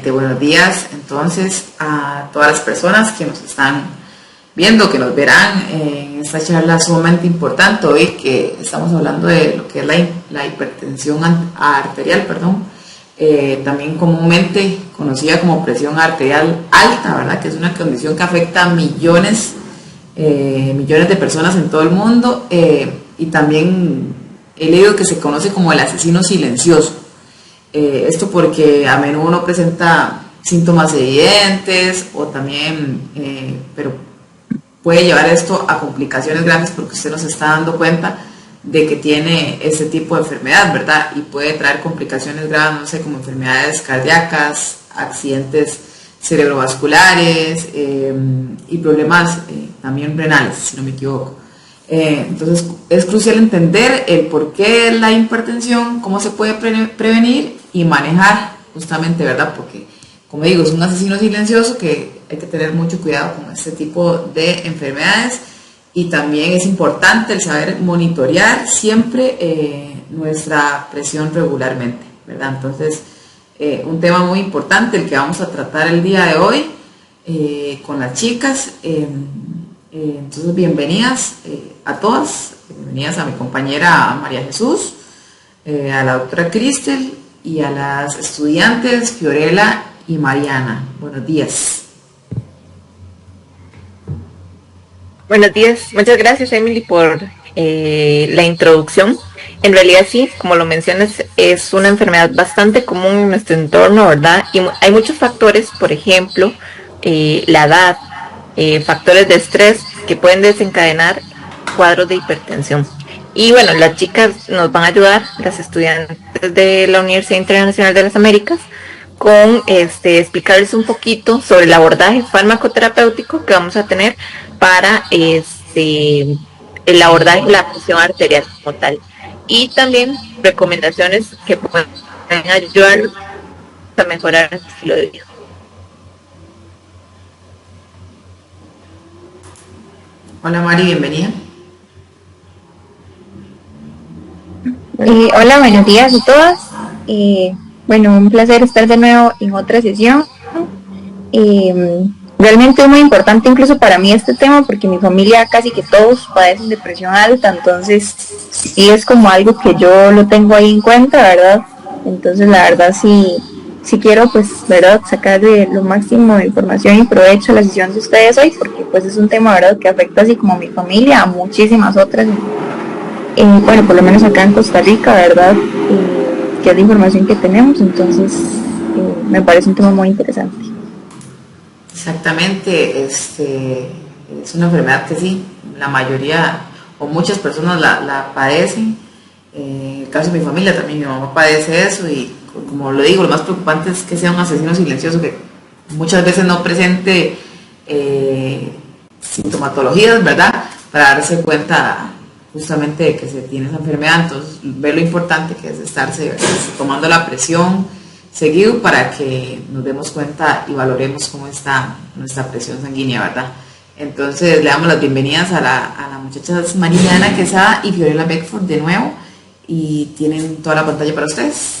Excelente, buenos días entonces a todas las personas que nos están viendo, que nos verán en esta charla sumamente importante hoy, que estamos hablando de lo que es la hipertensión arterial, también comúnmente conocida como presión arterial alta, ¿verdad? Que es una condición que afecta a millones de personas en todo el mundo, y también he leído que se conoce como el asesino silencioso. Esto porque a menudo no presenta síntomas evidentes o también, pero puede llevar esto a complicaciones grandes porque usted no se está dando cuenta de que tiene este tipo de enfermedad, ¿verdad? Y puede traer complicaciones graves, no sé, como enfermedades cardíacas, accidentes cerebrovasculares y problemas también renales, si no me equivoco. Entonces es crucial entender el por qué la hipertensión, cómo se puede prevenir y manejar justamente, ¿verdad? Porque, como digo, es un asesino silencioso que hay que tener mucho cuidado con este tipo de enfermedades, y también es importante el saber monitorear siempre nuestra presión regularmente, ¿verdad? Entonces, un tema muy importante el que vamos a tratar el día de hoy con las chicas. Entonces, bienvenidas a todas, bienvenidas a mi compañera María Jesús, a la doctora Cristel y a las estudiantes Fiorella y Mariana. Buenos días. Buenos días, muchas gracias Emily por la introducción. En realidad sí, como lo mencionas, es una enfermedad bastante común en nuestro entorno, ¿verdad? Y hay muchos factores, por ejemplo, la edad, factores de estrés que pueden desencadenar cuadros de hipertensión. Y bueno, las chicas nos van a ayudar, las estudiantes de la Universidad Internacional de las Américas, con explicarles un poquito sobre el abordaje farmacoterapéutico que vamos a tener para el abordaje de la presión arterial como tal, y también recomendaciones que pueden ayudar a mejorar el estilo de vida. Hola Mari, bienvenida. Hola, buenos días a todas. Bueno, un placer estar de nuevo en otra sesión. Realmente es muy importante incluso para mí este tema, porque mi familia casi que todos padecen de presión alta, entonces sí es como algo que yo lo tengo ahí en cuenta, ¿verdad? Entonces la verdad sí quiero, pues, ¿verdad?, sacarle lo máximo de información y provecho a la sesión de ustedes hoy, porque pues es un tema, ¿verdad?, que afecta así como a mi familia, a muchísimas otras, bueno, por lo menos acá en Costa Rica, ¿verdad?, que es la información que tenemos, entonces me parece un tema muy interesante. Exactamente, es una enfermedad que sí, la mayoría o muchas personas la padecen. En el caso de mi familia también, mi mamá padece eso, y como lo digo, lo más preocupante es que sea un asesino silencioso que muchas veces no presente sintomatologías, ¿verdad?, para darse cuenta justamente de que se tiene esa enfermedad. Entonces ve lo importante que es estarse tomando la presión seguido para que nos demos cuenta y valoremos cómo está nuestra presión sanguínea, ¿verdad? Entonces le damos las bienvenidas a las muchachas Mariana Quesada y Fiorella Beckford de nuevo, y tienen toda la pantalla para ustedes.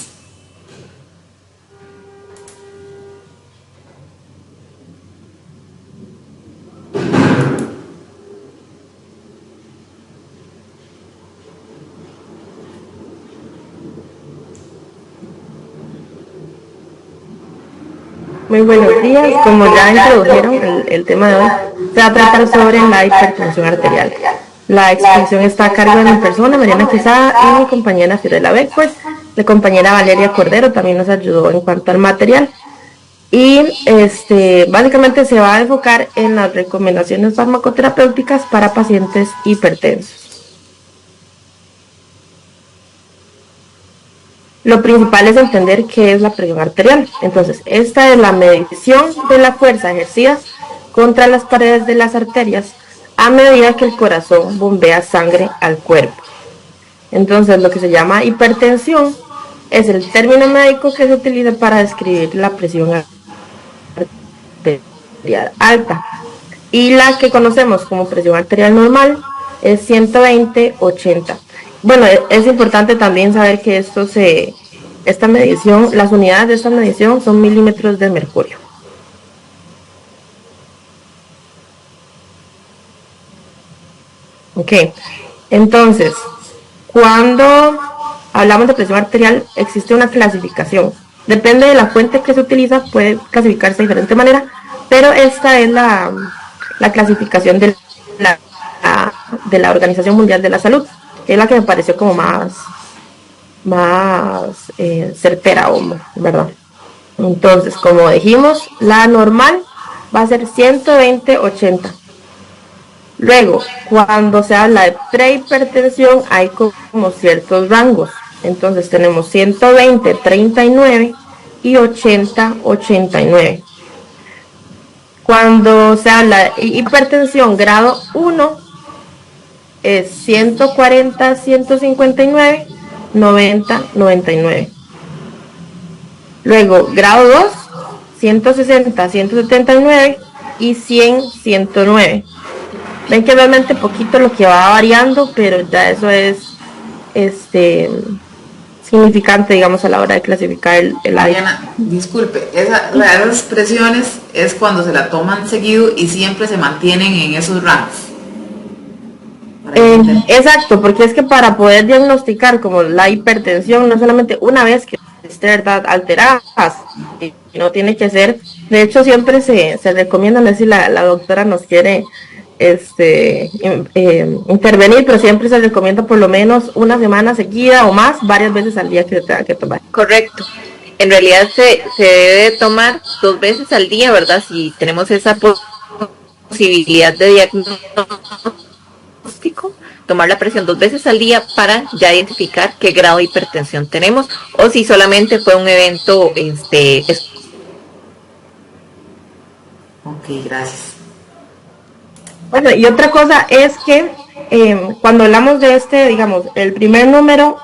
Muy buenos días, como ya introdujeron, el tema de hoy se va a tratar sobre la hipertensión arterial. La exposición está a cargo de mi persona, Mariana Quesada, y mi compañera Fiorella Beckford. La compañera Valeria Cordero también nos ayudó en cuanto al material. Y básicamente se va a enfocar en las recomendaciones farmacoterapéuticas para pacientes hipertensos. Lo principal es entender qué es la presión arterial. Entonces, esta es la medición de la fuerza ejercida contra las paredes de las arterias a medida que el corazón bombea sangre al cuerpo. Entonces, lo que se llama hipertensión es el término médico que se utiliza para describir la presión arterial alta. Y la que conocemos como presión arterial normal es 120/80. Bueno, es importante también saber que esto se esta medición, las unidades de esta medición son milímetros de mercurio. Ok, entonces, cuando hablamos de presión arterial, existe una clasificación. Depende de la fuente que se utiliza, puede clasificarse de diferente manera, pero esta es la clasificación de la Organización Mundial de la Salud, que es la que me pareció como más certera, ¿verdad? Entonces, como dijimos, la normal va a ser 120/80. Luego, cuando se habla de prehipertensión, hay como ciertos rangos. Entonces tenemos 120/39 y 80/89. Cuando se habla de hipertensión grado 1, es 140/159, 90/99. Luego, grado 2, 160/179 y 100/109. Ven que realmente poquito lo que va variando, pero ya eso es significante, digamos, a la hora de clasificar el Mariana, disculpe, esas expresiones es cuando se la toman seguido y siempre se mantienen en esos rangos. Exacto, porque es que para poder diagnosticar como la hipertensión, no solamente una vez que esté, ¿verdad?, alterada, y no tiene que ser, de hecho siempre se recomienda, no sé si la doctora nos quiere intervenir, pero siempre se recomienda por lo menos una semana seguida o más, varias veces al día que se tenga que tomar. Correcto. En realidad se debe tomar 2 veces al día, ¿verdad? Si tenemos esa posibilidad de diagnóstico, tomar la presión 2 veces al día para ya identificar qué grado de hipertensión tenemos, o si solamente fue un evento Ok, gracias. Bueno, y otra cosa es que cuando hablamos de digamos, el primer número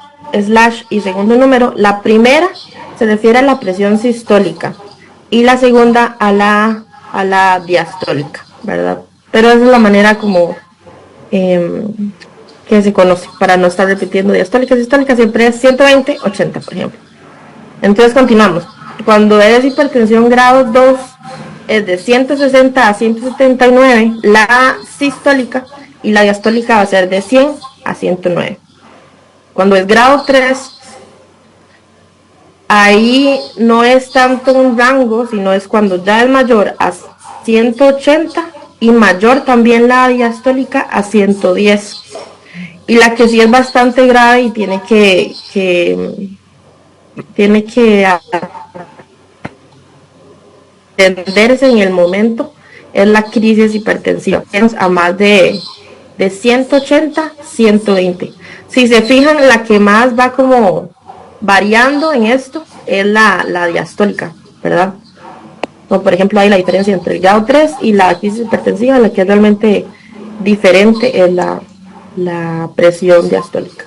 y segundo número, la primera se refiere a la presión sistólica y la segunda a la diastólica, ¿verdad? Pero esa es la manera como que se conoce, para no estar repitiendo diastólica, sistólica, siempre es 120/80, por ejemplo. Entonces continuamos. Cuando es hipertensión grado 2, es de 160/179 la sistólica, y la diastólica va a ser de 100/109. Cuando es grado 3, ahí no es tanto un rango, sino es cuando ya es mayor a 180 y mayor también la diastólica a 110. Y la que sí es bastante grave y tiene que atenderse en el momento es la crisis hipertensiva, a más de 180/120. Si se fijan, la que más va como variando en esto es la diastólica, ¿verdad? Como por ejemplo hay la diferencia entre el grado 3 y la crisis hipertensiva, la que es realmente diferente es la presión diastólica.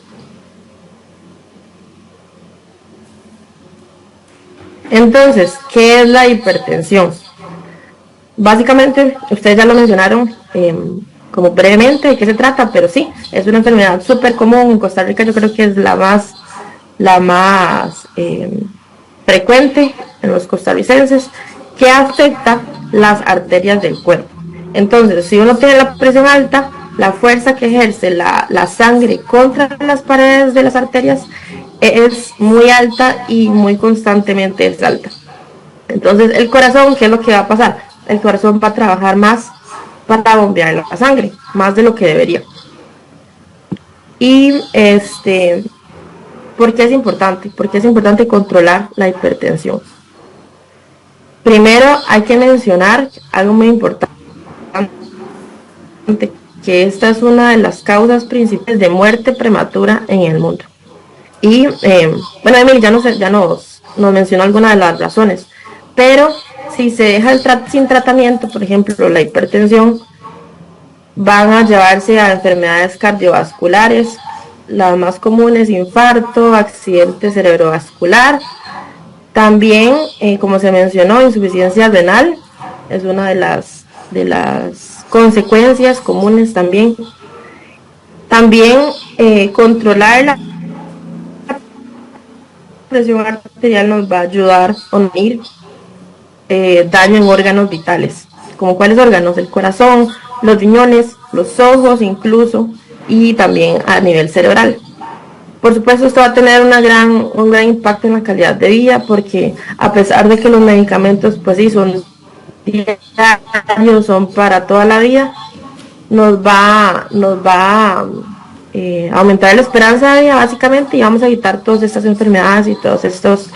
Entonces, ¿qué es la hipertensión? Básicamente, ustedes ya lo mencionaron como brevemente de qué se trata, pero sí, es una enfermedad súper común en Costa Rica. Yo creo que es la más frecuente en los costarricenses, que afecta las arterias del cuerpo. Entonces, si uno tiene la presión alta, la fuerza que ejerce la sangre contra las paredes de las arterias es muy alta y muy constantemente es alta. Entonces el corazón, ¿qué es lo que va a pasar? El corazón va a trabajar más para bombear la sangre, más de lo que debería. Y ¿por qué es importante? Porque es importante controlar la hipertensión. Primero hay que mencionar algo muy importante, que esta es una de las causas principales de muerte prematura en el mundo. Y bueno, Emily ya nos mencionó algunas de las razones, pero si se deja sin tratamiento, por ejemplo, la hipertensión, van a llevarse a enfermedades cardiovasculares, las más comunes: infarto, accidente cerebrovascular. También, como se mencionó, insuficiencia renal es una de las consecuencias comunes también. También controlar la presión arterial nos va a ayudar a unir daño en órganos vitales, como cuáles órganos: el corazón, los riñones, los ojos incluso, y también a nivel cerebral. Por supuesto, esto va a tener un gran impacto en la calidad de vida, porque a pesar de que los medicamentos, pues sí, son diarios, son para toda la vida, nos va a aumentar la esperanza de vida básicamente, y vamos a evitar todas estas enfermedades y todos estos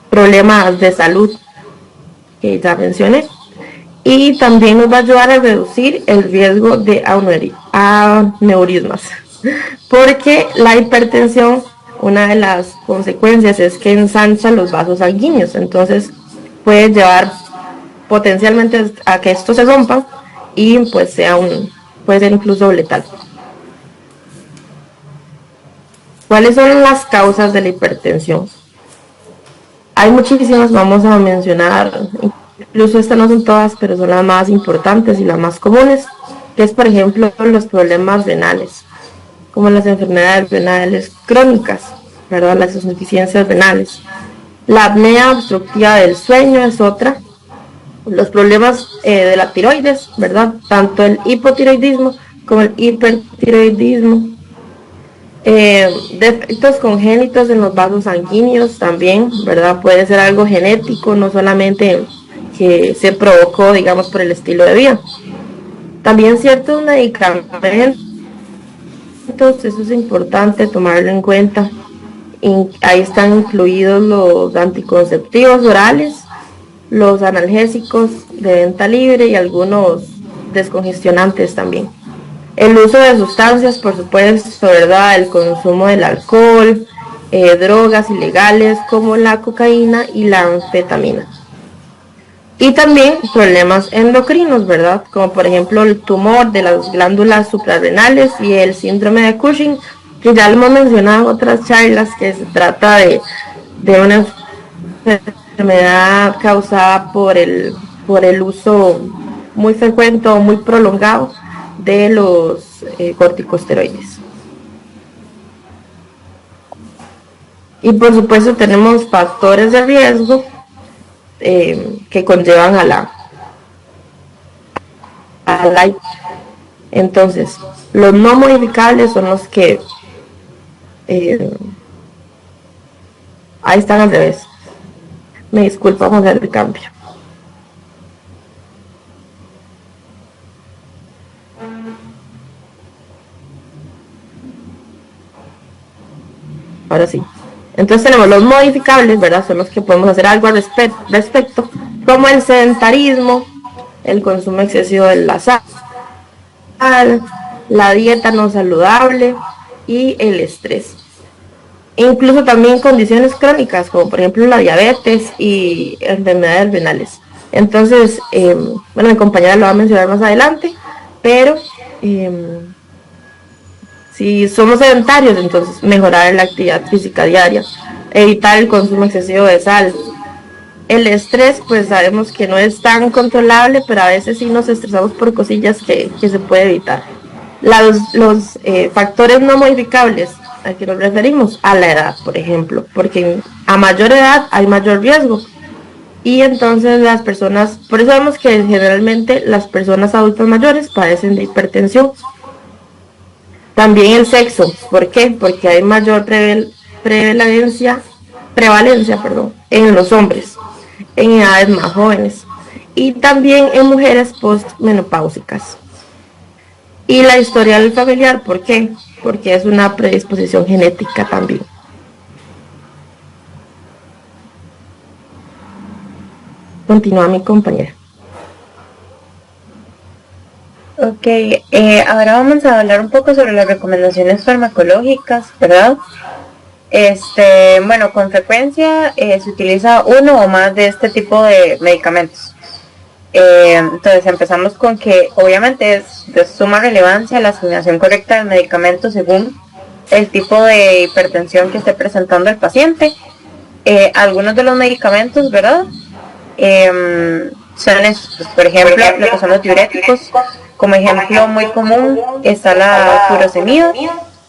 problemas de salud que ya mencioné. Y también nos va a ayudar a reducir el riesgo de aneurismas, porque la hipertensión, una de las consecuencias es que ensancha los vasos sanguíneos, entonces puede llevar potencialmente a que estos se rompan y pues puede ser incluso letal. ¿Cuáles son las causas de la hipertensión? Hay muchísimas, vamos a mencionar, incluso estas no son todas, pero son las más importantes y las más comunes, que es, por ejemplo, los problemas renales, como las enfermedades renales crónicas, ¿verdad? Las insuficiencias renales. La apnea obstructiva del sueño es otra. Los problemas de la tiroides, ¿verdad? Tanto el hipotiroidismo como el hipertiroidismo. Defectos congénitos en los vasos sanguíneos también, ¿verdad? Puede ser algo genético, no solamente que se provocó, digamos, por el estilo de vida. También ciertos medicamentos, eso es importante tomarlo en cuenta. Ahí están incluidos los anticonceptivos orales, los analgésicos de venta libre y algunos descongestionantes también. El uso de sustancias, por supuesto, ¿verdad? El consumo del alcohol, drogas ilegales como la cocaína y la anfetamina. Y también problemas endocrinos, ¿verdad? Como por ejemplo el tumor de las glándulas suprarrenales y el síndrome de Cushing, que ya lo hemos mencionado en otras charlas, que se trata de una enfermedad causada por el uso muy frecuente o muy prolongado de los corticosteroides. Y por supuesto tenemos factores de riesgo que conllevan a la entonces los no modificables son los que ahí están al revés. Me disculpa, vamos a hacer el cambio. Ahora sí. Entonces tenemos los modificables, ¿verdad? Son los que podemos hacer algo al respecto, como el sedentarismo, el consumo excesivo de la sal, la dieta no saludable y el estrés. Incluso también condiciones crónicas, como por ejemplo la diabetes y enfermedades renales. Entonces, bueno, mi compañera lo va a mencionar más adelante, pero si somos sedentarios, entonces mejorar la actividad física diaria, evitar el consumo excesivo de sal. El estrés, pues sabemos que no es tan controlable, pero a veces sí nos estresamos por cosillas que se puede evitar. Los factores no modificables, ¿a qué nos referimos? A la edad, por ejemplo, porque a mayor edad hay mayor riesgo. Y entonces las personas, por eso vemos que generalmente las personas adultas mayores padecen de hipertensión. También el sexo, ¿por qué? Porque hay mayor prevalencia en los hombres, en edades más jóvenes, y también en mujeres postmenopáusicas. Y la historial familiar, ¿por qué? Porque es una predisposición genética también. Continúa mi compañera. Ok, ahora vamos a hablar un poco sobre las recomendaciones farmacológicas, ¿verdad? Bueno, con frecuencia se utiliza uno o más de este tipo de medicamentos. Entonces empezamos con que obviamente es de suma relevancia la asignación correcta del medicamento según el tipo de hipertensión que esté presentando el paciente. Algunos de los medicamentos, ¿verdad? Son estos, por ejemplo, lo que son los diuréticos. Como ejemplo muy común está la furosemida,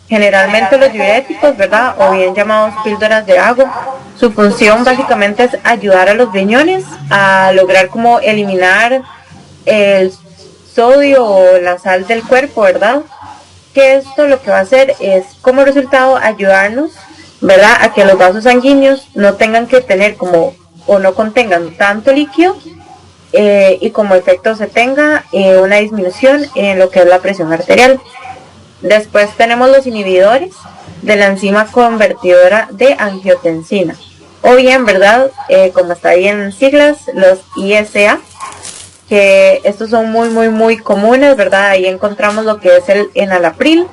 Generalmente los diuréticos, ¿verdad? O bien llamados píldoras de agua, su función básicamente es ayudar a los riñones a lograr como eliminar el sodio o la sal del cuerpo, ¿verdad? Que esto lo que va a hacer es como resultado ayudarnos, ¿verdad? A que los vasos sanguíneos no tengan que tener como o no contengan tanto líquido y como efecto se tenga una disminución en lo que es la presión arterial. Después tenemos los inhibidores de la enzima convertidora de angiotensina, o bien, ¿verdad? Como está ahí en siglas, los ISA, que estos son muy comunes, ¿verdad? Ahí encontramos lo que es el enalapril.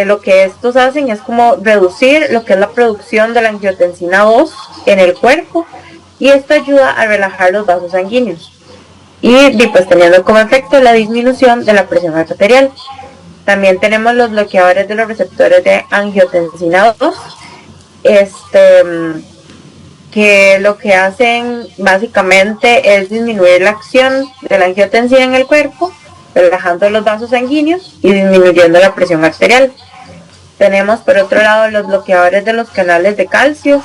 Lo que estos hacen es como reducir lo que es la producción de la angiotensina 2 en el cuerpo, y esto ayuda a relajar los vasos sanguíneos y pues teniendo como efecto la disminución de la presión arterial. También tenemos los bloqueadores de los receptores de angiotensina 2, que lo que hacen básicamente es disminuir la acción de la angiotensina en el cuerpo, relajando los vasos sanguíneos y disminuyendo la presión arterial. Tenemos por otro lado los bloqueadores de los canales de calcio,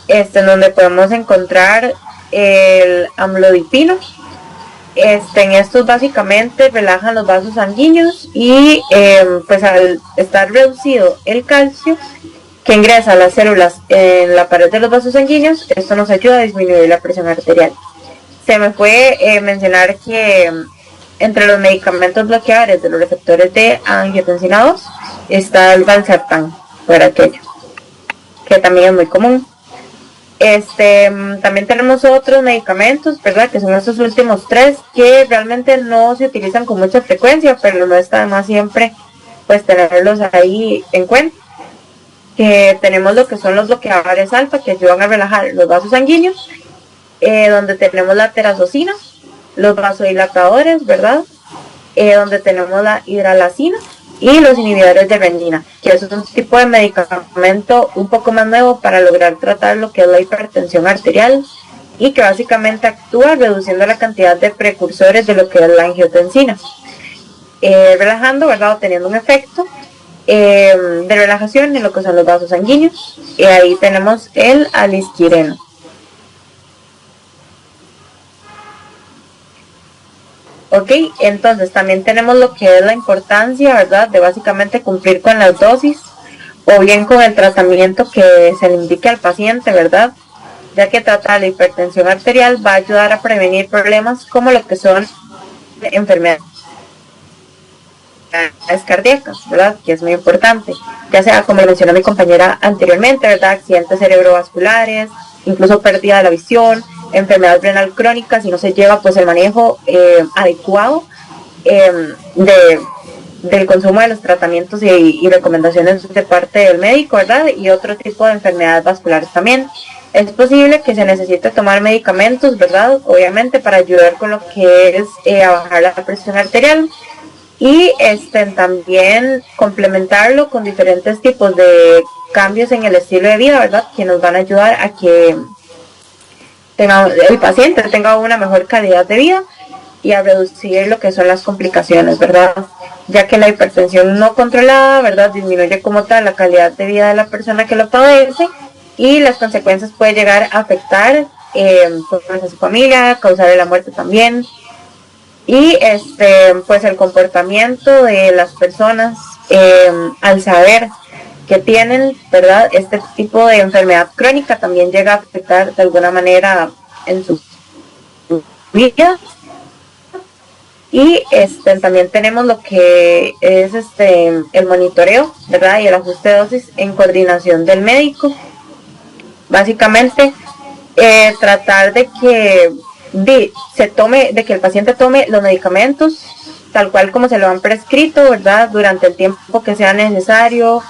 en donde podemos encontrar el amlodipino. En estos básicamente relajan los vasos sanguíneos y pues al estar reducido el calcio que ingresa a las células en la pared de los vasos sanguíneos, esto nos ayuda a disminuir la presión arterial. Se me fue mencionar que entre los medicamentos bloqueadores de los receptores de angiotensina 2 está el valsartán, por aquello, que también es muy común. También tenemos otros medicamentos, ¿verdad? Que son estos últimos tres que realmente no se utilizan con mucha frecuencia, pero no está de más siempre pues tenerlos ahí en cuenta. Que tenemos lo que son los bloqueadores alfa, que ayudan a relajar los vasos sanguíneos, donde tenemos la terazocina, los vasodilatadores, ¿verdad? Donde tenemos la hidralacina y los inhibidores de renina, que es un tipo de medicamento un poco más nuevo para lograr tratar lo que es la hipertensión arterial y que básicamente actúa reduciendo la cantidad de precursores de lo que es la angiotensina, relajando, ¿verdad? O teniendo un efecto de relajación en lo que son los vasos sanguíneos. Y ahí tenemos el alisquireno. Ok, entonces también tenemos lo que es la importancia, ¿verdad? De básicamente cumplir con las dosis o bien con el tratamiento que se le indique al paciente, ¿verdad? Ya que tratar la hipertensión arterial va a ayudar a prevenir problemas como lo que son enfermedades cardíacas, ¿verdad? Que es muy importante, ya sea como mencionó mi compañera anteriormente, ¿verdad? Accidentes cerebrovasculares, incluso pérdida de la visión, enfermedad renal crónica, si no se lleva pues el manejo adecuado del consumo de los tratamientos y recomendaciones de parte del médico, ¿verdad? Y otro tipo de enfermedades vasculares también. Es posible que se necesite tomar medicamentos, ¿verdad? Obviamente para ayudar con lo que es a bajar la presión arterial y también complementarlo con diferentes tipos de cambios en el estilo de vida, ¿verdad? Que nos van a ayudar a que el paciente tenga una mejor calidad de vida y a reducir lo que son las complicaciones, ¿verdad? Ya que la hipertensión no controlada, ¿verdad? Disminuye como tal la calidad de vida de la persona que lo padece y las consecuencias pueden llegar a afectar pues, a su familia, causarle la muerte también. Y pues el comportamiento de las personas al saber que tienen, ¿verdad? Este tipo de enfermedad crónica también llega a afectar de alguna manera en su vida. Y también tenemos lo que es el monitoreo, ¿verdad? Y el ajuste de dosis en coordinación del médico. Básicamente, tratar de que el paciente tome los medicamentos tal cual como se lo han prescrito, ¿verdad? Durante el tiempo que sea necesario,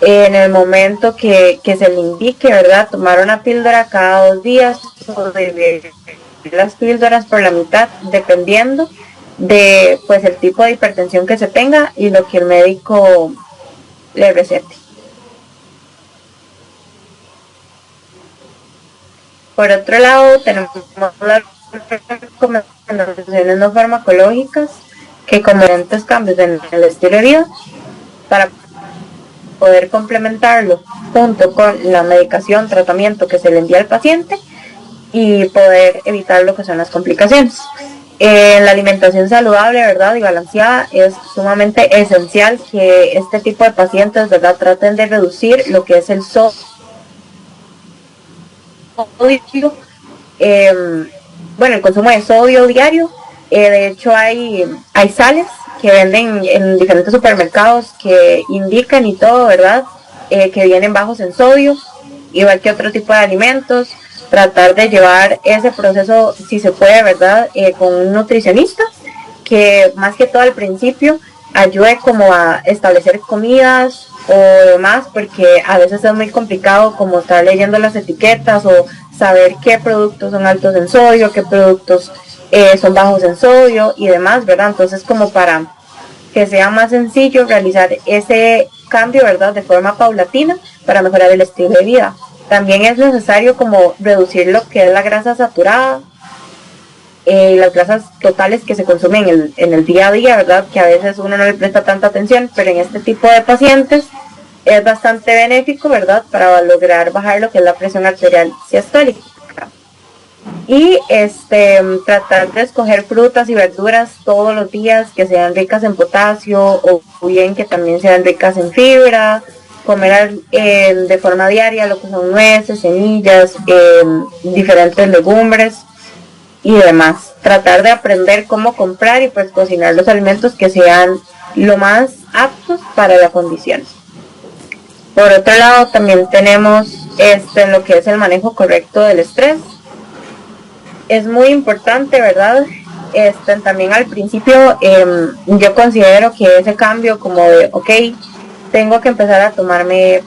en el momento que se le indique, ¿verdad? Tomar una píldora cada 2 días o dividir las píldoras por la mitad, dependiendo de pues el tipo de hipertensión que se tenga y lo que el médico le recete. Por otro lado, tenemos las recomendaciones no farmacológicas que como diferentes cambios en el estilo de vida para poder complementarlo junto con la medicación, tratamiento que se le envía al paciente y poder evitar lo que son las complicaciones. La alimentación saludable, ¿verdad? Y balanceada es sumamente esencial que este tipo de pacientes, ¿verdad? Traten de reducir lo que es el sodio. El consumo de sodio diario. De hecho, hay sales que venden en diferentes supermercados que indican y todo, ¿verdad? Que vienen bajos en sodio, igual que otro tipo de alimentos. Tratar de llevar ese proceso, si se puede, ¿verdad? Con un nutricionista que más que todo al principio ayude como a establecer comidas o demás, porque a veces es muy complicado como estar leyendo las etiquetas o saber qué productos son altos en sodio, qué productos son bajos en sodio y demás, ¿verdad? Entonces, como para que sea más sencillo realizar ese cambio, ¿verdad? De forma paulatina para mejorar el estilo de vida. También es necesario como reducir lo que es la grasa saturada, las grasas totales que se consumen en el día a día, ¿verdad? Que a veces uno no le presta tanta atención, pero en este tipo de pacientes es bastante benéfico, ¿verdad? Para lograr bajar lo que es la presión arterial sistólica. Y tratar de escoger frutas y verduras todos los días que sean ricas en potasio o bien que también sean ricas en fibra. Comer de forma diaria lo que son nueces, semillas, diferentes legumbres y demás. Tratar de aprender cómo comprar y pues cocinar los alimentos que sean lo más aptos para la condición. Por otro lado, también tenemos lo que es el manejo correcto del estrés. Es muy importante, ¿verdad? También al principio yo considero que ese cambio como de, tengo que empezar a tomarme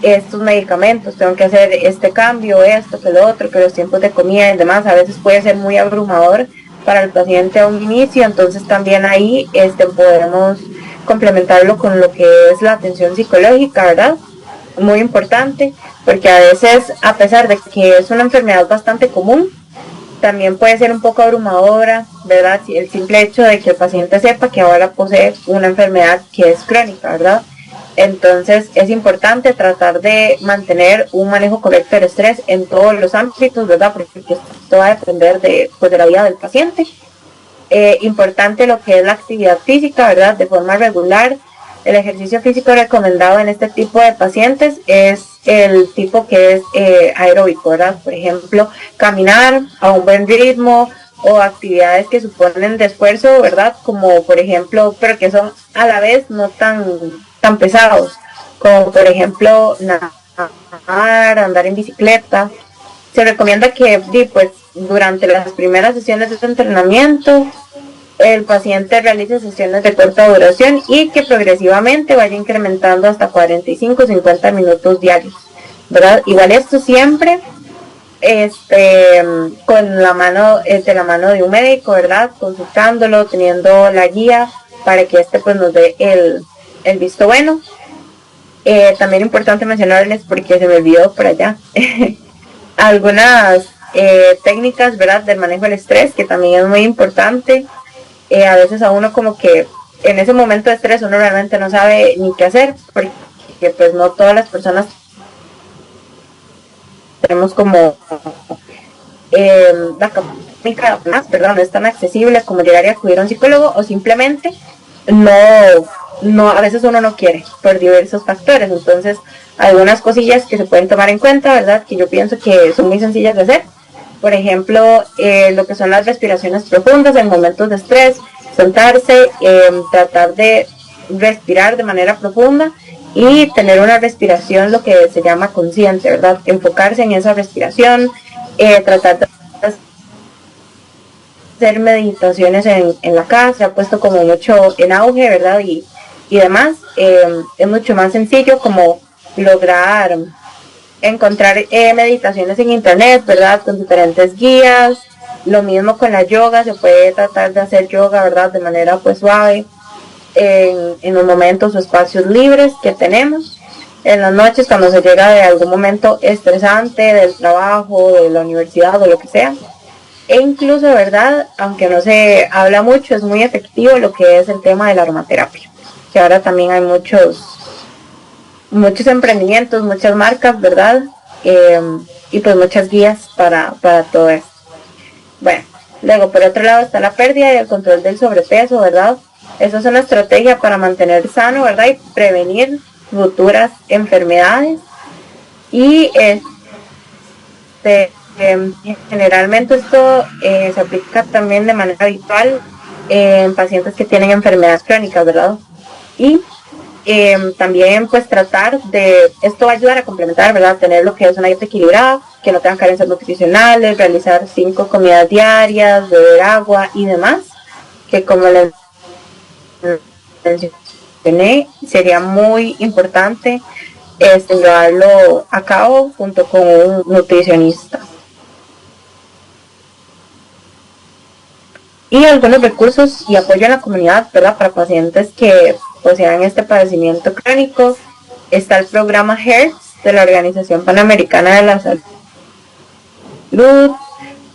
estos medicamentos, tengo que hacer este cambio, esto, que lo otro, que los tiempos de comida y demás, a veces puede ser muy abrumador para el paciente a un inicio, entonces también ahí podemos complementarlo con lo que es la atención psicológica, ¿verdad? Muy importante, porque a veces, a pesar de que es una enfermedad bastante común, también puede ser un poco abrumadora, ¿verdad? El simple hecho de que el paciente sepa que ahora posee una enfermedad que es crónica, ¿verdad? Entonces es importante tratar de mantener un manejo correcto del estrés en todos los ámbitos, ¿verdad? Porque esto va a depender de la vida del paciente. Importante lo que es la actividad física, ¿verdad? De forma regular. El ejercicio físico recomendado en este tipo de pacientes es el tipo que es aeróbico, ¿verdad? Por ejemplo, caminar a un buen ritmo o actividades que suponen de esfuerzo, ¿verdad? Como por ejemplo, pero que son a la vez no tan pesados, como por ejemplo nadar, andar en bicicleta. Se recomienda que pues durante las primeras sesiones de entrenamiento el paciente realice sesiones de corta duración y que progresivamente vaya incrementando hasta 45 o 50 minutos diarios, ¿verdad? Igual esto siempre con la mano de la mano de un médico, ¿verdad? Consultándolo, teniendo la guía para que pues nos dé el visto bueno. También importante mencionarles, porque se me olvidó por allá, algunas técnicas, ¿verdad? Del manejo del estrés, que también es muy importante. A veces a uno como que en ese momento de estrés uno realmente no sabe ni qué hacer, porque pues no todas las personas tenemos como la técnica no es tan accesible como llegar y acudir a un psicólogo, o simplemente no, a veces uno no quiere por diversos factores. Entonces algunas cosillas que se pueden tomar en cuenta, ¿verdad? Que yo pienso que son muy sencillas de hacer. Por ejemplo, lo que son las respiraciones profundas en momentos de estrés, sentarse, tratar de respirar de manera profunda y tener una respiración, lo que se llama consciente, ¿verdad? Enfocarse en esa respiración, tratar de hacer meditaciones en la casa, se ha puesto como mucho en auge, ¿verdad? Y demás, es mucho más sencillo como lograr encontrar meditaciones en internet, ¿verdad? Con diferentes guías. Lo mismo con la yoga, se puede tratar de hacer yoga, ¿verdad? De manera pues suave, en los momentos o espacios libres que tenemos. En las noches, cuando se llega de algún momento estresante, del trabajo, de la universidad o lo que sea. E incluso, ¿verdad? Aunque no se habla mucho, es muy efectivo lo que es el tema de la aromaterapia. Que ahora también hay muchos muchos emprendimientos, muchas marcas, ¿verdad? Y pues muchas guías para todo esto. Bueno, luego por otro lado está la pérdida y el control del sobrepeso, ¿verdad? Eso es una estrategia para mantener sano, ¿verdad? Y prevenir futuras enfermedades. Y generalmente esto se aplica también de manera habitual en pacientes que tienen enfermedades crónicas, ¿verdad? Y también pues tratar de, esto va a ayudar a complementar, ¿verdad? Tener lo que es una dieta equilibrada, que no tengan carencias nutricionales, realizar 5 comidas diarias, beber agua y demás, que como les mencioné, sería muy importante llevarlo a cabo junto con un nutricionista. Y algunos recursos y apoyo en la comunidad, ¿verdad? Para pacientes que posean este padecimiento crónico. Está el programa HERTS de la Organización Panamericana de la Salud.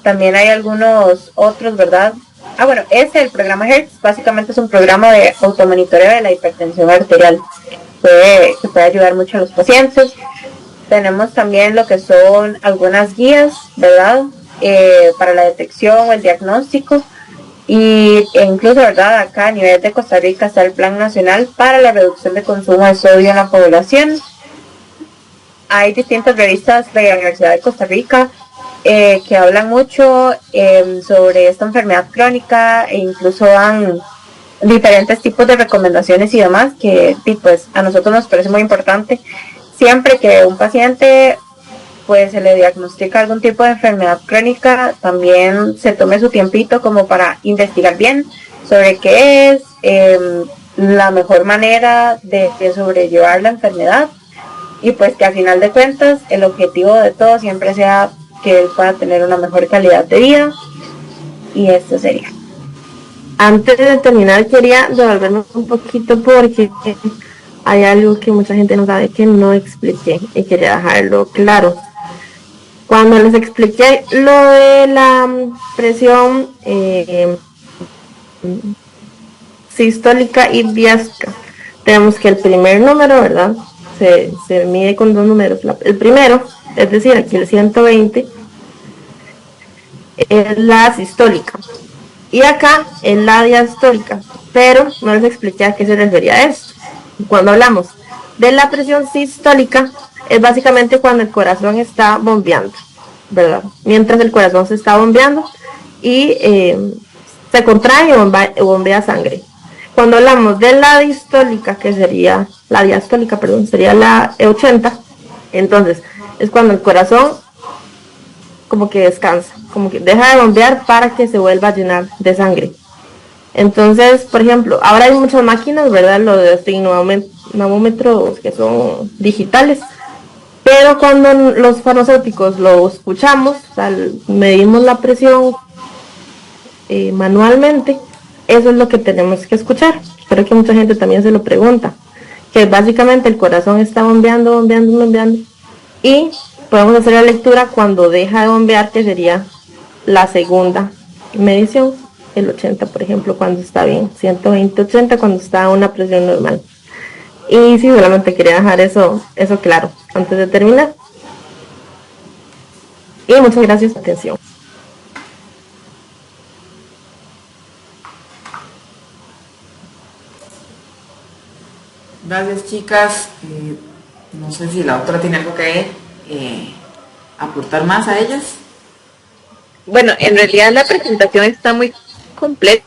También hay algunos otros, ¿verdad? Bueno, el programa HERTS básicamente es un programa de automonitoreo de la hipertensión arterial. Que puede ayudar mucho a los pacientes. Tenemos también lo que son algunas guías, ¿verdad? Para la detección o el diagnóstico. E incluso, ¿verdad? Acá a nivel de Costa Rica está el Plan Nacional para la Reducción de Consumo de Sodio en la Población. Hay distintas revistas de la Universidad de Costa Rica que hablan mucho sobre esta enfermedad crónica e incluso dan diferentes tipos de recomendaciones y demás que pues a nosotros nos parece muy importante siempre que un paciente pues se le diagnostica algún tipo de enfermedad crónica, también se tome su tiempito como para investigar bien sobre qué es la mejor manera de sobrellevar la enfermedad y pues que al final de cuentas el objetivo de todo siempre sea que él pueda tener una mejor calidad de vida. Y esto sería. Antes de terminar quería devolverme un poquito porque hay algo que mucha gente no sabe que no expliqué y quería dejarlo claro. Cuando les expliqué lo de la presión sistólica y diástica, tenemos que el primer número, ¿verdad? Se mide con 2 números. El primero, es decir, aquí el 120, es la sistólica. Y acá es la diastólica, pero no les expliqué a qué se refería esto. Cuando hablamos de la presión sistólica, es básicamente cuando el corazón está bombeando, ¿verdad? Mientras el corazón se está bombeando y se contrae o bombea sangre. Cuando hablamos de la distólica, que sería la diastólica, perdón, sería la 80, entonces es cuando el corazón como que descansa, como que deja de bombear para que se vuelva a llenar de sangre. Entonces, por ejemplo, ahora hay muchas máquinas, ¿verdad? Los de estigmómetros que son digitales, pero cuando los farmacéuticos lo escuchamos, o sea, medimos la presión manualmente, eso es lo que tenemos que escuchar. Espero que mucha gente también se lo pregunta, que básicamente el corazón está bombeando, y podemos hacer la lectura cuando deja de bombear, que sería la segunda medición, el 80, por ejemplo, cuando está bien, 120, 80 cuando está a una presión normal. Y sí, solamente quería dejar eso claro antes de terminar. Y muchas gracias por su atención. Gracias, chicas. No sé si la otra tiene algo que aportar más a ellas. Bueno, en realidad la presentación está muy completa.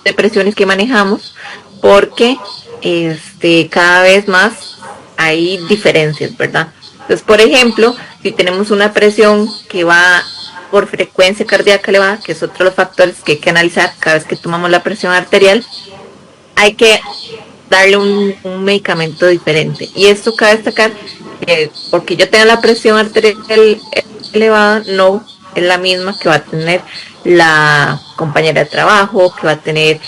Depresiones que manejamos, porque cada vez más hay diferencias, ¿verdad? Entonces, por ejemplo, si tenemos una presión que va por frecuencia cardíaca elevada, que es otro de los factores que hay que analizar cada vez que tomamos la presión arterial, hay que darle un medicamento diferente. Y esto cabe destacar que porque yo tenga la presión arterial elevada, no es la misma que va a tener la compañera de trabajo, que va a tener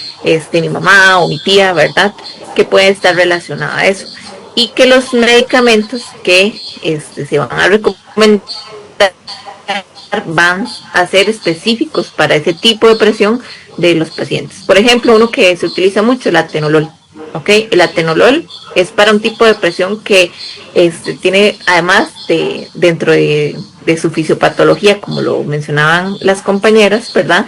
mi mamá o mi tía, ¿verdad? Que puede estar relacionada a eso. Y que los medicamentos que se van a recomendar van a ser específicos para ese tipo de presión de los pacientes. Por ejemplo, uno que se utiliza mucho, el atenolol. ¿Okay? El atenolol es para un tipo de presión que tiene, además dentro de su fisiopatología, como lo mencionaban las compañeras, ¿verdad?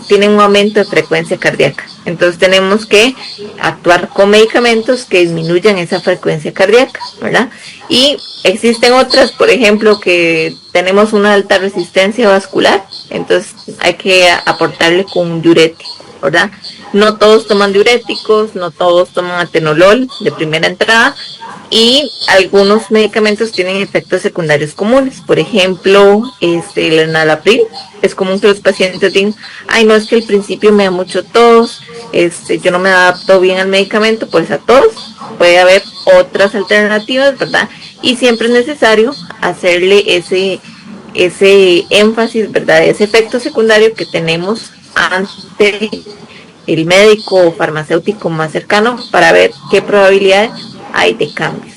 Tiene un aumento de frecuencia cardíaca. Entonces tenemos que actuar con medicamentos que disminuyan esa frecuencia cardíaca, ¿verdad? Y existen otras, por ejemplo, que tenemos una alta resistencia vascular, entonces hay que aportarle con un diurético, ¿verdad? No todos toman diuréticos, no todos toman atenolol de primera entrada, y algunos medicamentos tienen efectos secundarios comunes. Por ejemplo, el enalapril. Es común que los pacientes digan, ay, no, es que al principio me da mucho tos, yo no me adapto bien al medicamento por esa tos. Puede haber otras alternativas, ¿verdad? Y siempre es necesario hacerle ese énfasis, ¿verdad? Ese efecto secundario que tenemos ante el médico o farmacéutico más cercano para ver qué probabilidad hay de cambios.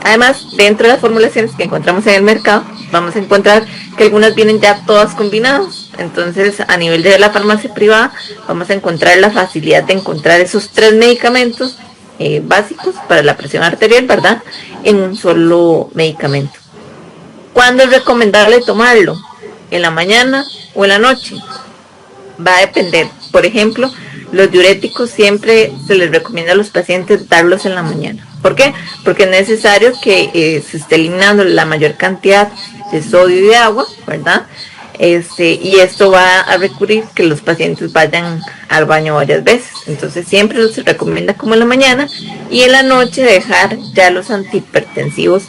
Además, dentro de las formulaciones que encontramos en el mercado, vamos a encontrar que algunas vienen ya todas combinadas. Entonces, a nivel de la farmacia privada, vamos a encontrar la facilidad de encontrar esos 3 medicamentos básicos para la presión arterial, ¿verdad? En un solo medicamento. ¿Cuándo es recomendable tomarlo? ¿En la mañana o en la noche? Va a depender. Por ejemplo, los diuréticos siempre se les recomienda a los pacientes darlos en la mañana. ¿Por qué? Porque es necesario que se esté eliminando la mayor cantidad de sodio y de agua, ¿verdad? Y esto va a recurrir que los pacientes vayan al baño varias veces. Entonces siempre se recomienda como en la mañana, y en la noche dejar ya los antihipertensivos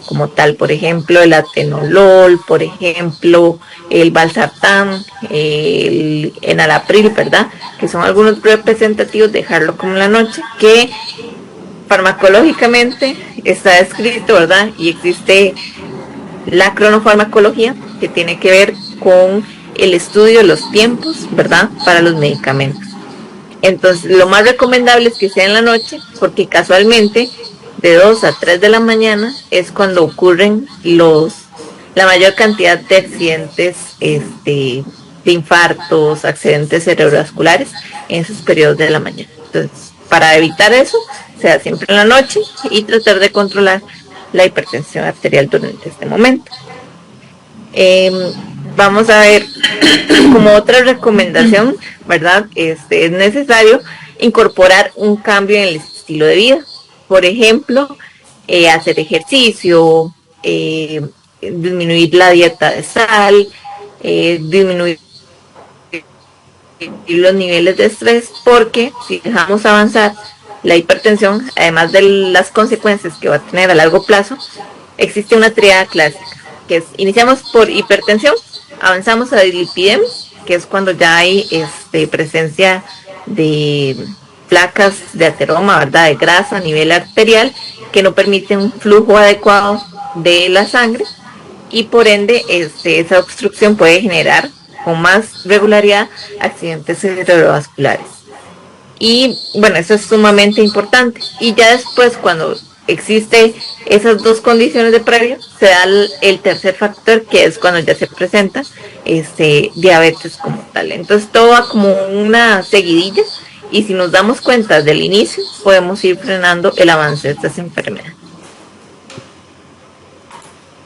como tal, por ejemplo el atenolol, por ejemplo el valsartán, el enalapril, ¿verdad? Que son algunos representativos, dejarlo como en la noche, que farmacológicamente está descrito, ¿verdad? Y existe la cronofarmacología, que tiene que ver con el estudio de los tiempos, ¿verdad? Para los medicamentos. Entonces, lo más recomendable es que sea en la noche, porque casualmente de 2 a 3 de la mañana es cuando ocurren la mayor cantidad de accidentes, de infartos, accidentes cerebrovasculares en esos periodos de la mañana. Entonces, para evitar eso, se da siempre en la noche y tratar de controlar la hipertensión arterial durante este momento. Vamos a ver como otra recomendación, ¿verdad? Es necesario incorporar un cambio en el estilo de vida. Por ejemplo, hacer ejercicio, disminuir la dieta de sal, disminuir los niveles de estrés, porque si dejamos avanzar la hipertensión, además de las consecuencias que va a tener a largo plazo, existe una triada clásica, que es, iniciamos por hipertensión, avanzamos a dislipidemia, que es cuando ya hay presencia de placas de ateroma, ¿verdad? De grasa a nivel arterial, que no permiten un flujo adecuado de la sangre, y por ende esa obstrucción puede generar con más regularidad accidentes cerebrovasculares. Y bueno, eso es sumamente importante. Y ya después, cuando existe esas 2 condiciones de previo, se da el tercer factor, que es cuando ya se presenta diabetes como tal. Entonces todo va como una seguidilla, y si nos damos cuenta del inicio, podemos ir frenando el avance de estas enfermedades.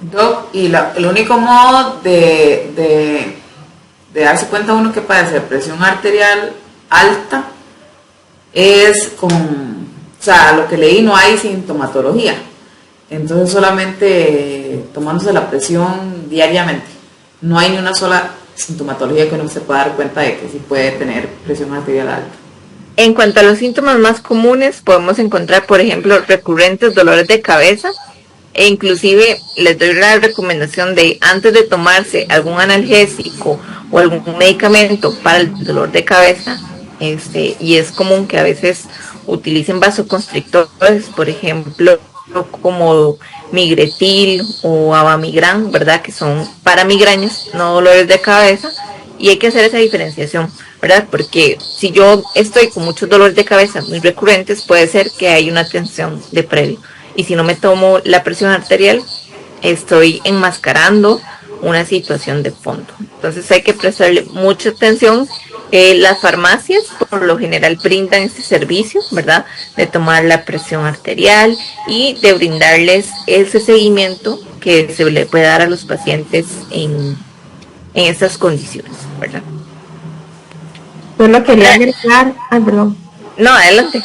Doc, y el único modo de darse cuenta uno que padece de presión arterial alta es o sea, lo que leí, no hay sintomatología. Entonces solamente tomándose la presión diariamente. No hay ni una sola sintomatología que uno se pueda dar cuenta de que sí puede tener presión arterial alta. En cuanto a los síntomas más comunes, podemos encontrar, por ejemplo, recurrentes dolores de cabeza, e inclusive les doy la recomendación de, antes de tomarse algún analgésico o algún medicamento para el dolor de cabeza, y es común que a veces utilicen vasoconstrictores, por ejemplo, como migretil o abamigran, ¿verdad? Que son para migrañas, no dolores de cabeza, y hay que hacer esa diferenciación, ¿verdad? Porque si yo estoy con muchos dolores de cabeza muy recurrentes, puede ser que hay una tensión de previo. Y si no me tomo la presión arterial, estoy enmascarando una situación de fondo. Entonces hay que prestarle mucha atención. Las farmacias por lo general brindan este servicio, ¿verdad? De tomar la presión arterial y de brindarles ese seguimiento que se le puede dar a los pacientes en estas condiciones, ¿verdad? Solo quería agregar, perdón. No, adelante.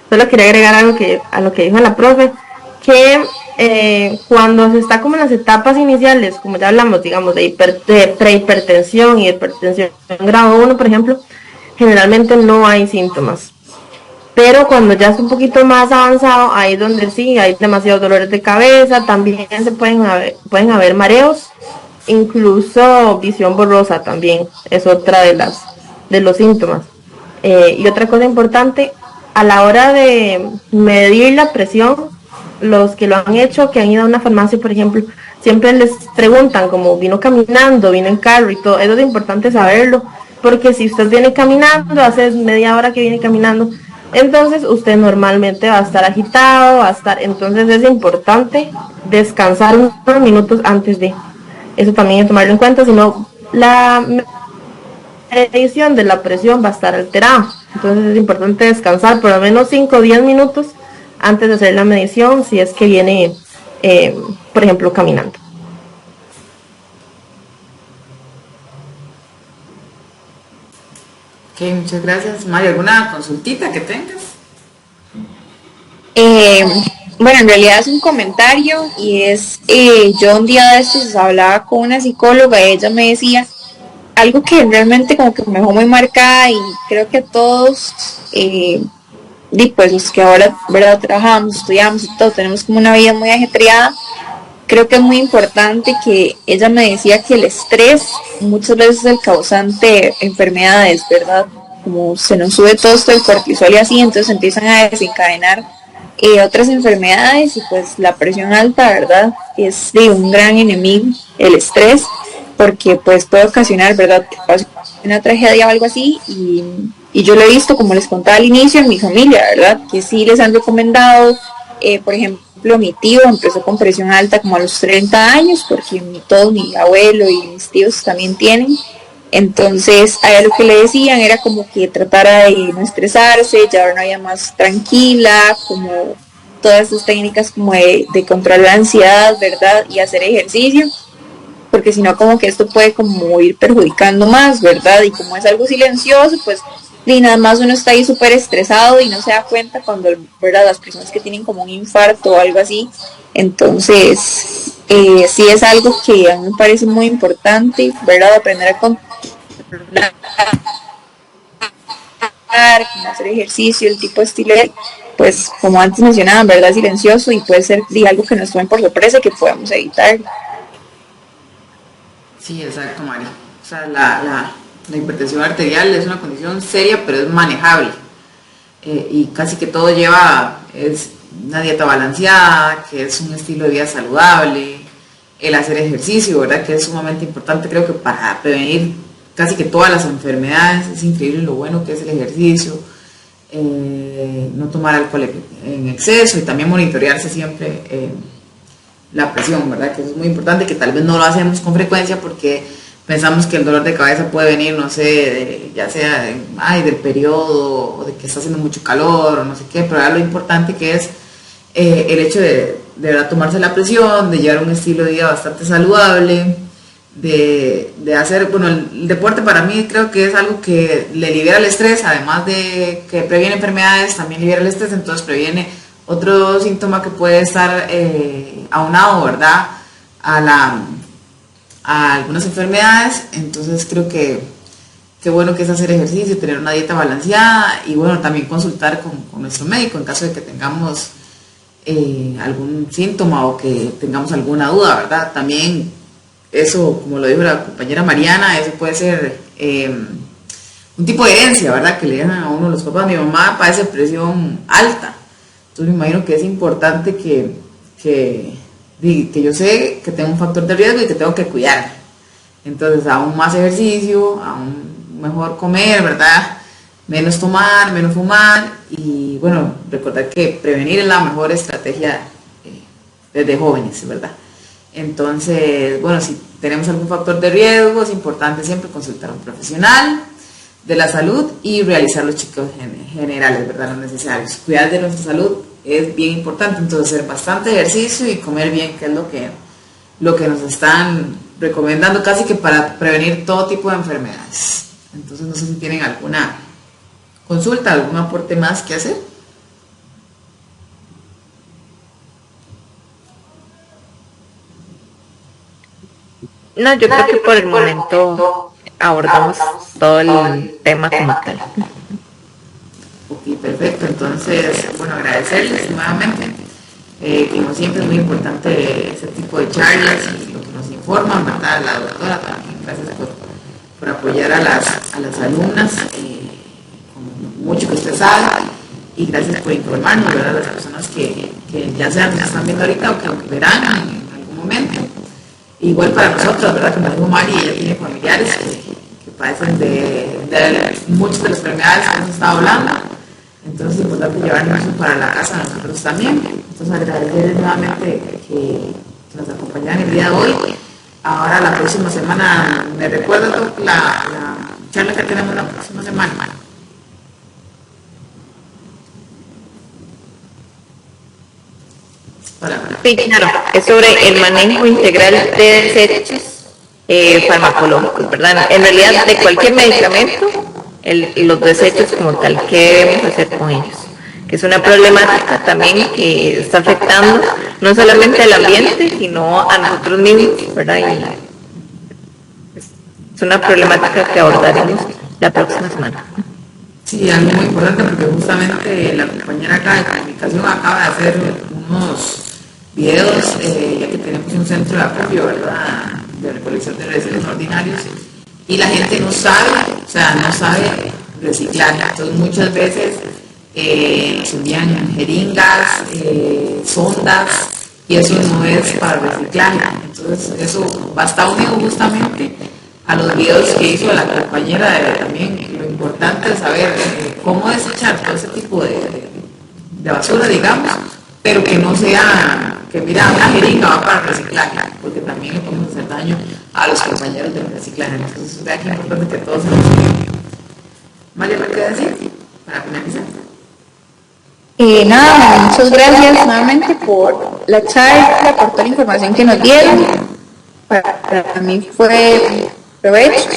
Solo quería agregar algo a lo que dijo la profe, que cuando se está como en las etapas iniciales, como ya hablamos, digamos, de prehipertensión y hipertensión grado 1, por ejemplo, generalmente no hay síntomas. Pero cuando ya es un poquito más avanzado, ahí es donde sí, hay demasiados dolores de cabeza, también se pueden haber mareos, incluso visión borrosa también es otra de los síntomas. Y otra cosa importante, a la hora de medir la presión, los que lo han hecho, que han ido a una farmacia, por ejemplo, siempre les preguntan como vino caminando, vino en carro y todo. Eso es importante saberlo, porque si usted viene caminando, hace media hora que viene caminando, entonces usted normalmente va a estar agitado, entonces es importante descansar unos minutos antes de. Eso también hay que tomarlo en cuenta, si no la medición de la presión va a estar alterada. Entonces es importante descansar por lo menos 5 o 10 minutos antes de hacer la medición, si es que viene, por ejemplo, caminando. Ok, muchas gracias. Mario, ¿alguna consultita que tengas? Bueno, en realidad es un comentario y es, yo un día de estos hablaba con una psicóloga y ella me decía algo que realmente como que me dejó muy marcada y creo que a todos, pues los que ahora, ¿verdad?, trabajamos, estudiamos y todo, tenemos como una vida muy ajetreada. Creo que es muy importante que ella me decía que el estrés muchas veces es el causante de enfermedades, ¿verdad? Como se nos sube todo esto el cortisol y así, entonces empiezan a desencadenar otras enfermedades y pues la presión alta, ¿verdad? Es un gran enemigo, el estrés, porque pues puede ocasionar, ¿verdad?, una tragedia o algo así y yo lo he visto, como les contaba al inicio, en mi familia, ¿verdad? Que sí les han recomendado, por ejemplo, mi tío empezó con presión alta como a los 30 años, porque todo mi abuelo y mis tíos también tienen. Entonces, a él lo que le decían era como que tratara de no estresarse, llevar una vida más tranquila, como todas estas técnicas como de controlar la ansiedad, ¿verdad? Y hacer ejercicio, porque si no como que esto puede como ir perjudicando más, ¿verdad? Y como es algo silencioso, pues y nada más uno está ahí súper estresado y no se da cuenta cuando, ¿verdad?, las personas que tienen como un infarto o algo así. Entonces, sí es algo que a mí me parece muy importante, ¿verdad?, aprender a controlar, como hacer ejercicio, el tipo de estilo, pues como antes mencionaban, ¿verdad?, silencioso y puede ser algo que nos tome por sorpresa y que podamos evitar. Sí, exacto, Mari. O sea, la hipertensión arterial es una condición seria, pero es manejable. Y casi que todo es una dieta balanceada, que es un estilo de vida saludable, el hacer ejercicio, ¿verdad?, que es sumamente importante. Creo que para prevenir casi que todas las enfermedades es increíble lo bueno que es el ejercicio, no tomar alcohol en exceso y también monitorearse siempre la presión, ¿verdad?, que eso es muy importante, que tal vez no lo hacemos con frecuencia porque pensamos que el dolor de cabeza puede venir, no sé, ya sea del periodo o de que está haciendo mucho calor o no sé qué, pero ahora lo importante que es el hecho de verdad tomarse la presión, de llevar un estilo de vida bastante saludable, de hacer, bueno, el deporte para mí creo que es algo que le libera el estrés, además de que previene enfermedades, también libera el estrés, entonces previene otro síntoma que puede estar aunado, ¿verdad?, a algunas enfermedades. Entonces creo que bueno que es hacer ejercicio, tener una dieta balanceada y bueno, también consultar con nuestro médico en caso de que tengamos algún síntoma o que tengamos alguna duda, ¿verdad? También eso, como lo dijo la compañera Mariana, eso puede ser un tipo de herencia, ¿verdad?, que le dejan a uno los papás. Mi mamá padece presión alta, entonces me imagino que es importante que yo sé que tengo un factor de riesgo y que tengo que cuidar. Entonces, aún más ejercicio, aún mejor comer, ¿verdad?, menos tomar, menos fumar y, bueno, recordar que prevenir es la mejor estrategia desde jóvenes, ¿verdad? Entonces, bueno, si tenemos algún factor de riesgo, es importante siempre consultar a un profesional de la salud y realizar los chequeos generales, ¿verdad? Los necesarios. Cuidar de nuestra salud es bien importante, entonces hacer bastante ejercicio y comer bien, que es lo que nos están recomendando casi que para prevenir todo tipo de enfermedades. Entonces, no sé si tienen alguna consulta, algún aporte más que hacer. No, yo creo que por el momento abordamos todo el tema como tal. Ok, perfecto. Entonces, bueno, agradecerles nuevamente. Como siempre es muy importante ese tipo de charlas y lo que nos informan, ¿verdad? La doctora también, gracias por apoyar a las alumnas, con mucho que usted sabe, y gracias por informarnos, ¿verdad? Las personas que ya sean, nos están viendo ahorita o que verán en algún momento. Igual para nosotros, ¿verdad? Como dijo Mari, ella tiene familiares que padecen de muchas de las enfermedades que hemos estado hablando. Entonces es importante llevarnos eso para la casa de nosotros también. Entonces agradecerles nuevamente que nos acompañaran el día de hoy. Ahora la próxima semana, ¿me recuerda la charla que tenemos la próxima semana? Sí, claro, es sobre el manejo integral de desechos farmacológicos, ¿verdad? En realidad, de cualquier medicamento, los desechos como tal, ¿qué debemos hacer con ellos? Que es una problemática también que está afectando no solamente al ambiente, sino a nosotros mismos, ¿verdad? Y es una problemática que abordaremos la próxima semana. Sí, algo muy importante porque justamente la compañera acá de comunicación acaba de hacer unos videos, ya que tenemos un centro de acopio, ¿verdad?, de recolección de residuos ordinarios, y la gente no sabe, o sea, no sabe reciclar. Entonces muchas veces se envían jeringas, sondas, y eso no es para reciclaje. Entonces eso va a estar unido justamente a los videos que hizo la compañera también. Lo importante es saber cómo desechar todo ese tipo de basura, digamos, pero que no sea que mira, una jeringa va para reciclaje, porque también le podemos hacer daño a los compañeros del reciclaje. Entonces vea que es importante que todos se lo sigan. María, ¿me queda decir para finalizar? Nada, muchas gracias nuevamente por la charla, por toda la información que nos dieron. Para mí fue provecho.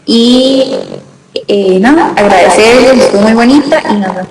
Y nada, agradecerles, estuvo muy bonita y nada.